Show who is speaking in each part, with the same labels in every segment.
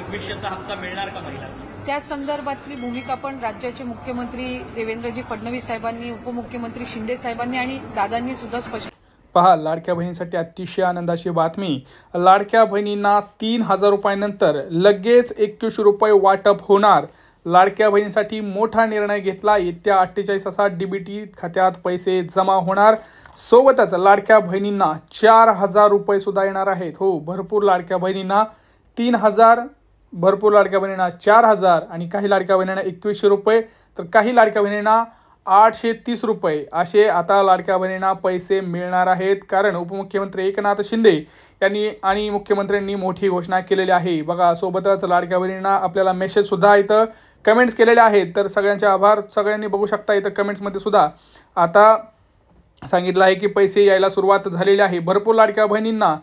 Speaker 1: 2100चा हप्ता मिळणार का महिलांना?
Speaker 2: त्या संदर्भातली भूमिका पण राज्याचे मुख्यमंत्री देवेंद्रजी फडणवीस साहेबांनी, उपमुख्यमंत्री शिंदे साहेबांनी आणि दादांनी सुद्धा स्पष्ट
Speaker 3: पहा, लाडक्या बहिणींसाठी अतिशय आनंदाची बातमी. लाडक्या बहिणींना 3000 रुपयांनंतर लगेच 2100 रुपये वाटप होणार. लाडक्या बहिणींसाठी मोठा निर्णय घेतला. येत्या 48 तासात डीबीटी खात्यात पैसे जमा होणार. सोबतच लाडक्या बहिणींना 4000 रुपये सुद्धा येणार आहेत. हो, भरपूर लाडक्या बहिणींना 3000, भरपूर लाडक्या बहिणींना 4000 आणि काही लाडक्या बहिणींना 2100 रुपये, तर काही लाडक्या बहिणींना 830 रुपये असे आता लाडक्या बहिणींना पैसे मिळणार आहेत. कारण उपमुख्यमंत्री एकनाथ शिंदे यांनी आणि मुख्यमंत्र्यांनी मोठी घोषणा केलेली आहे. बघा, सोबतच लाडक्या बहिणींना आपल्याला मेसेज सुद्धा इथं कमेंट्स केलेले आहेत. तर सगळ्यांचे आभार. सगळ्यांनी बघू शकता इथं कमेंट्समध्ये सुद्धा आता सांगितलं आहे की पैसे यायला सुरुवात झालेली आहे. भरपूर लाडक्या बहिणींना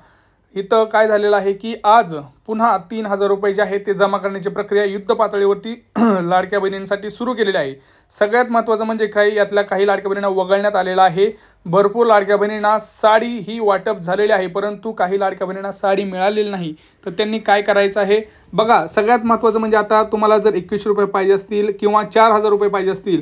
Speaker 3: इथं काय झालेलं आहे की आज पुन्हा 3000 रुपये जे आहेत ते जमा करण्याची प्रक्रिया युद्ध पातळीवरती लाडक्या बहिणींसाठी सुरू केलेली आहे. सगळ्यात महत्त्वाचं म्हणजे यातल्या काही लाडक्या बहिणींना वगळण्यात आलेलं आहे. भरपूर लाडक्या बहिणींना साडी ही वाटप झालेली आहे, परंतु काही लाडक्या बहिणींना साडी मिळालेली नाही. तर त्यांनी काय करायचं आहे बघा, सगळ्यात महत्त्वाचं म्हणजे आता तुम्हाला जर 2100 रुपये पाहिजे असतील किंवा 4000 रुपये पाहिजे असतील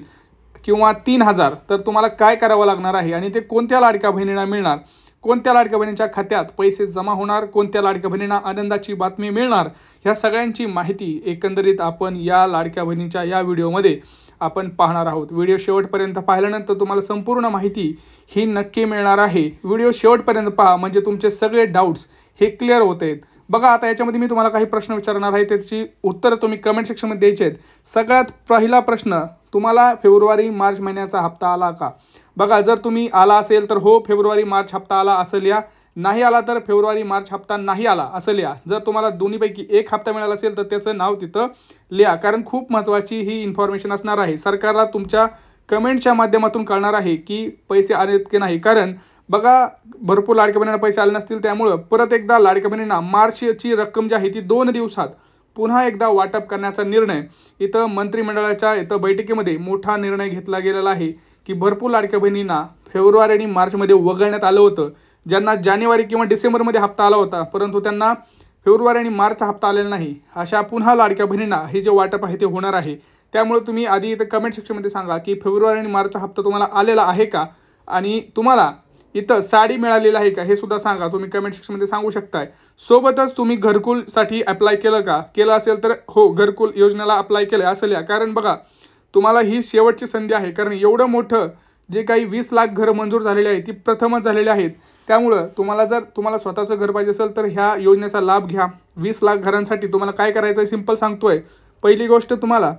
Speaker 3: किंवा 3000, तर तुम्हाला काय करावं लागणार आहे आणि ते कोणत्या लाडक्या बहिणींना मिळणार, कोणत्या लाडक्या बहिणींच्या खात्यात पैसे जमा होणार, कोणत्या लाडक्या बहिणींना आनंदाची बातमी मिळणार, ह्या सगळ्यांची माहिती एकंदरीत आपण या लाडक्या बहिणींच्या या व्हिडिओमध्ये आपण पाहणार आहोत. व्हिडिओ शेवटपर्यंत पाहिल्यानंतर तुम्हाला संपूर्ण माहिती ही नक्की मिळणार आहे. व्हिडिओ शेवटपर्यंत पहा म्हणजे तुमचे सगळे डाऊट्स हे क्लिअर होत आहेत. बघा, आता याच्यामध्ये मी तुम्हाला काही प्रश्न विचारणार आहे, त्याची उत्तरं तुम्ही कमेंट सेक्शनमध्ये द्यायची आहेत. सगळ्यात पहिला प्रश्न, तुम्हाला फेब्रुवारी मार्च महिन्याचा हप्ता आला का? बघा, जर तुम्ही आला असेल तर हो फेब्रुवारी मार्च हप्ता आला असं लिहा, नाही आला तर फेब्रुवारी मार्च हप्ता नाही आला असं लिहा. जर तुम्हाला दोन्हीपैकी एक हप्ता मिळाला असेल तर त्याचं नाव तिथं लिहा, कारण खूप महत्त्वाची ही इन्फॉर्मेशन असणार आहे. सरकारला तुमच्या कमेंटच्या माध्यमातून कळणार आहे की पैसे आलेत की नाही. कारण बघा, भरपूर लाडक्या बहिणींना पैसे आले नसतील, त्यामुळं परत एकदा लाडक्या बहिणींना मार्चची रक्कम जी आहे ती 2 दिवसात पुन्हा एकदा वाटप करण्याचा निर्णय इथं मंत्रिमंडळाच्या बैठकीमध्ये मोठा निर्णय घेतला गेलेला आहे की भरपूर लाडक्या बहिणींना फेब्रुवारी आणि मार्चमध्ये वगळण्यात आलं होतं. ज्यांना जानेवारी किंवा डिसेंबरमध्ये हप्ता आला होता परंतु त्यांना फेब्रुवारी आणि मार्चचा हप्ता आलेला नाही, अशा पुन्हा लाडक्या बहिणींना हे जे वाटप आहे ते होणार आहे. त्यामुळे तुम्ही आधी इथं कमेंट सेक्शनमध्ये सांगा की फेब्रुवारी आणि मार्चचा हप्ता तुम्हाला आलेला आहे का आणि तुम्हाला इथं साडी मिळालेली आहे का हे सुद्धा सांगा. तुम्ही कमेंट सेक्शनमध्ये सांगू शकताय. सोबतच तुम्ही घरकुलसाठी अप्लाय केलं का? केलं असेल तर हो घरकुल योजनेला अप्लाय केलं असं लिहा. कारण बघा, तुम्हाला ही शेवटची संधी आहे. कारण एवढं मोठं जे काही 20 लाख घरं मंजूर झालेली आहेत ती प्रथमच झालेली आहेत. त्यामुळं तुम्हाला स्वतःचं घर पाहिजे असेल तर ह्या योजनेचा लाभ घ्या. 20 लाख घरांसाठी तुम्हाला काय करायचं आहे सिंपल सांगतोय. पहिली गोष्ट, तुम्हाला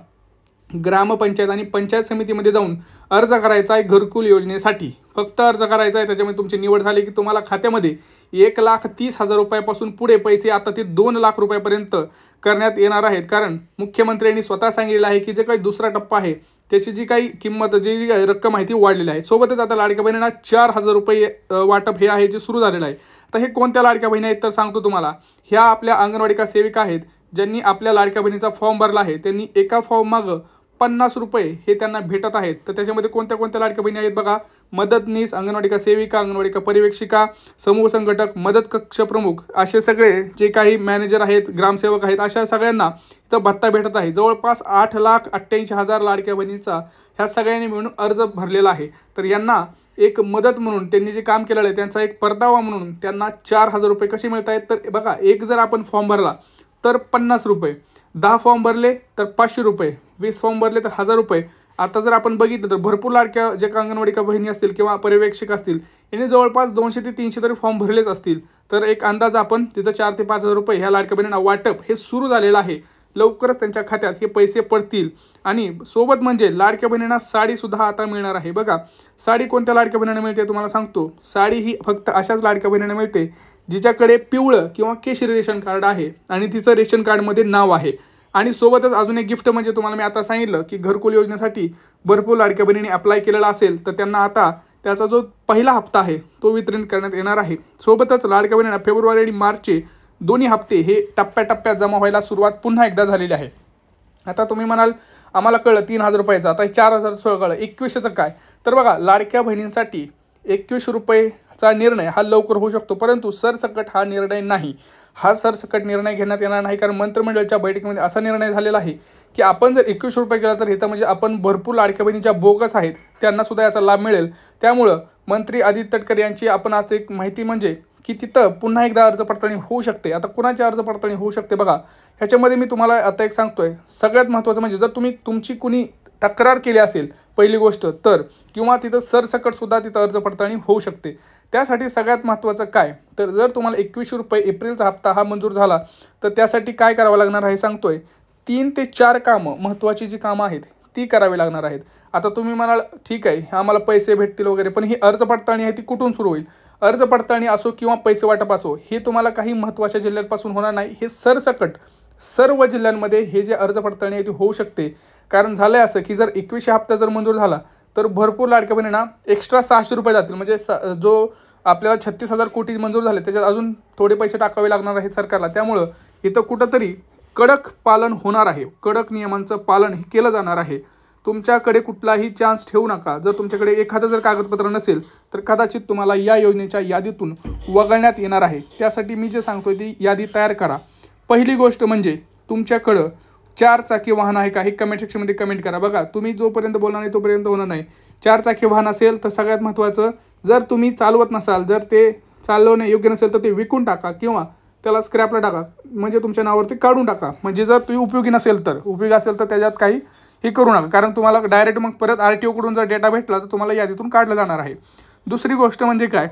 Speaker 3: ग्रामपंचायत आणि पंचायत समितीमध्ये जाऊन अर्ज करायचा आहे घरकुल योजनेसाठी. फक्त अर्ज करायचा आहे. त्याच्यामुळे तुमची निवड झाली की तुम्हाला खात्यामध्ये 1,30,000 रुपयापासून पुढे पैसे आता ते 2 लाख रुपयापर्यंत करण्यात येणार आहेत. कारण मुख्यमंत्र्यांनी स्वतः सांगितलेलं आहे की जे काही दुसरा टप्पा आहे त्याची जी काही किंमत, जी काही रक्कम आहे ती वाढलेली आहे. सोबतच आता लाडक्या बहिणींना 4000 रुपये वाटप हे आहे जे सुरू झालेलं आहे. तर हे कोणत्या लाडक्या बहिणी आहेत तर सांगतो तुम्हाला. ह्या आपल्या अंगणवाडी सेविका आहेत ज्यांनी आपल्या लाडक्या बहिणीचा फॉर्म भरला आहे. त्यांनी एका फॉर्म मागं 50 रुपये हे त्यांना भेटत आहेत. तर त्याच्यामध्ये कोणत्या कोणत्या लाडक्या बहिणी आहेत बघा. मदतनीस, अंगणवाडी सेविका, अंगणवाडी पर्यवेक्षिका, समूह संघटक, मदत कक्ष प्रमुख, असे सगळे जे काही मॅनेजर आहेत, ग्रामसेवक आहेत, अशा सगळ्यांना इथं भत्ता भेटत आहे. जवळपास 8,88,000 लाडक्या बहिणींचा ह्या सगळ्यांनी मिळून अर्ज भरलेला आहे. तर यांना एक मदत म्हणून त्यांनी जे काम केलेलं आहे त्यांचा एक परतावा म्हणून त्यांना 4000 रुपये कसे मिळत आहेत तर बघा, एक जर आपण फॉर्म भरला तर 50 रुपये, 10 फॉर्म भरले तर 500 रुपये, 20 फॉर्म भरले तर 1000 रुपये. आता जर आपण बघितलं तर भरपूर लाडक्या जे अंगणवाडी बहिणी असतील किंवा पर्यवेक्षक असतील यांनी जवळपास 200 ते 300 तरी फॉर्म भरलेच असतील. तर एक अंदाज आपण तिथं 4 ते 5000 रुपये ह्या लाडक्या बहिणींना वाटप हे सुरू झालेलं आहे. लवकरच त्यांच्या खात्यात हे पैसे पडतील. आणि सोबत म्हणजे लाडक्या बहिणींना साडीसुद्धा आता मिळणार आहे. बघा, साडी कोणत्या लाडक्या बहिणींना मिळते तुम्हाला सांगतो. साडी ही फक्त अशाच लाडक्या बहिणींना मिळते जिच्याकडे पिवळं किंवा केशरी रेशन कार्ड आहे आणि तिचं रेशन कार्डमध्ये नाव आहे. आणि सोबतच अजून एक गिफ्ट म्हणजे तुम्हाला मी आता सांगितलं की घरकुल योजनेसाठी भरपूर लाडक्या बहिणींनी अप्लाय केलेला असेल तर त्यांना आता त्याचा जो पहिला हप्ता आहे तो वितरण करण्यात येणार आहे. सोबतच लाडक्या बहिणींना फेब्रुवारी आणि मार्चचे दोन्ही हप्ते हे टप्प्याटप्प्यात जमा व्हायला सुरुवात पुन्हा एकदा झालेली आहे. आता तुम्ही म्हणाल आम्हाला कळलं 3000 रुपयाचं, आता 4000 कळलं, 2100चं काय? तर बघा, लाडक्या बहिणींसाठी 2100 रुपयेचा निर्णय हा लवकर होऊ शकतो, परंतु सरसकट हा निर्णय नाही. हा सरसकट निर्णय घेण्यात येणार नाही, कारण मंत्रिमंडळाच्या बैठकीमध्ये असा निर्णय झालेला आहे की आपण जर 21 रुपये केला तर इथं म्हणजे आपण भरपूर लाडक्या बहिणी ज्या बोगस आहेत त्यांना सुद्धा याचा लाभ मिळेल. त्यामुळं मंत्री आदित्य तटकरे यांची आपण आज एक माहिती म्हणजे की तिथं पुन्हा एकदा अर्ज पडताळणी होऊ शकते. आता कुणाची अर्ज पडताळणी होऊ शकते बघा, ह्याच्यामध्ये मी तुम्हाला आता एक सांगतोय. सगळ्यात महत्त्वाचं म्हणजे जर तुमची कुणी तक्रार केली असेल पहिली गोष्ट तर, किंवा तिथं सरसकट सुद्धा तिथं अर्ज पडताळणी होऊ शकते. त्यासाठी सगळ्यात महत्त्वाचं काय तर, जर तुम्हाला 21 रुपये एप्रिलचा हप्ता हा मंजूर झाला तर त्यासाठी काय करावं लागणार आहे सांगतोय. 3 ते 4 कामं, महत्त्वाची जी कामं आहेत ती करावी लागणार आहेत. आता तुम्ही म्हणाल ठीक आहे आम्हाला पैसे भेटतील वगैरे, पण ही अर्ज पडताळणी आहे ती कुठून सुरू होईल? अर्ज पडताळणी असो किंवा पैसे वाटप असो, हे तुम्हाला काही महत्त्वाच्या जिल्ह्यांपासून होणार नाही. हे सरसकट सर्व जिल्ह्यांमध्ये हे जे अर्ज पडताळणी आहे ती होऊ शकते. कारण झालं आहे असं की जर 21 हप्ता जर मंजूर झाला तर भरपूर लाडक्या बहिणींना एक्स्ट्रा 600 रुपये जातील. म्हणजे जो आपल्याला 36,000 कोटी मंजूर झाले त्याच्यात अजून थोडे पैसे टाकावे लागणार आहेत सरकारला. त्यामुळं इथं कुठंतरी कडक पालन होणार आहे, कडक नियमांचं पालन हे केलं जाणार आहे. तुमच्याकडे कुठलाही चान्स ठेवू नका. जर तुमच्याकडे एखादं जर कागदपत्र नसेल तर कदाचित तुम्हाला या योजनेच्या यादीतून वगळण्यात येणार आहे. त्यासाठी मी जे सांगतोय ती यादी तयार करा. पहिली गोष्ट म्हणजे तुमच्याकडं 4 चाकी वाहन आहे का हे कमेंट सेक्शनमध्ये कमेंट करा. बघा तुम्ही जोपर्यंत बोलणार नाही तोपर्यंत होणार नाही. 4 चाकी वाहन असेल तर सगळ्यात महत्त्वाचं, जर तुम्ही चालवत नसाल, जर ते चालवणे योग्य नसेल तर ते विकून टाका किंवा त्याला स्क्रॅपला टाका, म्हणजे तुमच्या नावावरती काढून टाका. म्हणजे जर तुम्ही उपयोगी नसेल तर, उपयोगी असेल तर त्याच्यात काही हे करू नका, कारण तुम्हाला डायरेक्ट मग परत RTO कडून जर डेटा भेटला तर तुम्हाला यादीतून काढलं जाणार आहे. दुसरी गोष्ट म्हणजे काय,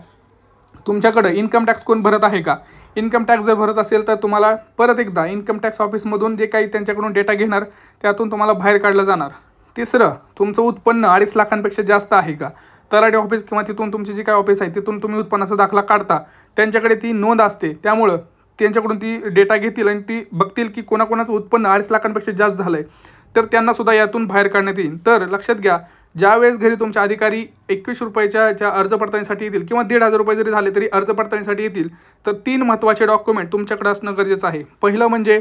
Speaker 3: तुमच्याकडं इन्कम टॅक्स कोण भरत आहे का? इन्कम टॅक्स जर भरत असेल तर तुम्हाला परत एकदा इन्कम टॅक्स ऑफिसमधून जे काही त्यांच्याकडून डेटा घेणार त्यातून तुम्हाला बाहेर काढलं जाणार. तिसरं, तुमचं उत्पन्न 2.5 लाखांपेक्षा जास्त आहे का? तलाठी ऑफिस किंवा तिथून तुमची जी काय ऑफिस आहे तिथून तुम्ही उत्पन्नाचा दाखला काढता, त्यांच्याकडे ती नोंद असते. त्यामुळं त्यांच्याकडून ती डेटा घेतील आणि ती बघतील की कोणाकोणाचं उत्पन्न 2.5 लाखांपेक्षा जास्त झालं आहे तर त्यांनासुद्धा यातून बाहेर काढण्यात येईल. तर लक्षात घ्या, ज्यावेळेस घरी तुमचे अधिकारी 21 रुपयाच्या ज्या अर्ज पडताळणीसाठी येतील किंवा 1,500 रुपये जरी झाले तरी अर्ज पडताळणीसाठी येतील, तर 3 महत्त्वाचे डॉक्युमेंट तुमच्याकडे असणं गरजेचं आहे. पहिलं म्हणजे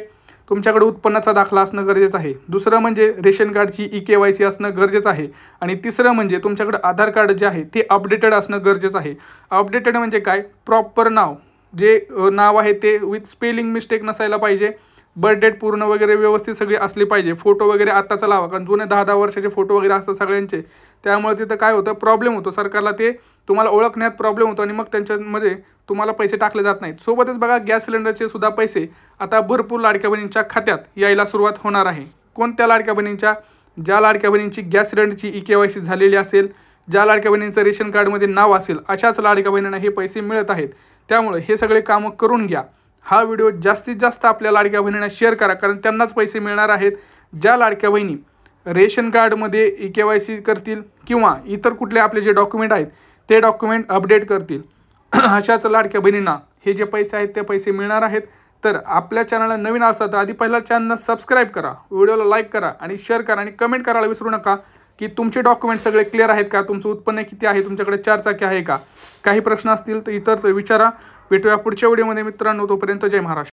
Speaker 3: तुमच्याकडे उत्पन्नाचा दाखला असणं गरजेचं आहे. दुसरं म्हणजे रेशन कार्डची EKYC असणं गरजेचं आहे. आणि तिसरं म्हणजे तुमच्याकडे आधार कार्ड जे आहे ते अपडेटेड असणं गरजेचं आहे. अपडेटेड म्हणजे काय, प्रॉपर नाव, जे नाव आहे ते विथ स्पेलिंग मिस्टेक नसायला पाहिजे. बर्थ डेट पूर्ण वगैरे व्यवस्थित सगळी असली पाहिजे. फोटो वगैरे आत्ताचा लावा, कारण जुने 10-10 वर्षाचे फोटो वगैरे असतात सगळ्यांचे. त्यामुळे तिथं काय होतं, प्रॉब्लेम होतो सरकारला, ते तुम्हाला ओळखण्यात प्रॉब्लेम होतो आणि मग त्यांच्यामध्ये तुम्हाला पैसे टाकले जात नाहीत. सोबतच बघा गॅस सिलेंडरचे सुद्धा पैसे आता भरपूर लाडक्या बहिणींच्या खात्यात यायला सुरुवात होणार आहे. कोणत्या लाडक्या बहिणींच्या? ज्या लाडक्या बहिणींची गॅस सिलेंडरची EKYC झालेली असेल, ज्या लाडक्या बहिणींचं रेशन कार्डमध्ये नाव असेल, अशाच लाडक्या बहिणींना हे पैसे मिळत आहेत. त्यामुळे हे सगळे कामं करून घ्या. हा व्हिडिओ जास्तीत जास्त आपल्या लाडक्या बहिणींना शेअर करा, कारण त्यांनाच पैसे मिळणार आहेत. ज्या लाडक्या बहिणी रेशन कार्डमध्ये EKYC करतील किंवा इतर कुठले आपले जे डॉक्युमेंट आहेत ते डॉक्युमेंट अपडेट करतील, अशाच लाडक्या बहिणींना हे जे पैसे आहेत ते पैसे मिळणार आहेत. तर आपल्या चॅनलला नवीन असाल तर आधी पहिला चॅनल सबस्क्राईब करा, व्हिडिओला लाईक करा आणि शेअर करा आणि कमेंट करायला विसरू नका की तुमचे डॉक्युमेंट सगळे क्लिअर आहेत का, तुमचं उत्पन्न किती आहे, तुमच्याकडे 4 चाकी आहे का. काही प्रश्न असतील तर इतर विचारा. भेटूया पुढच्या व्हिडिओमध्ये मित्रांनो. तोपर्यंत जय महाराष्ट्र.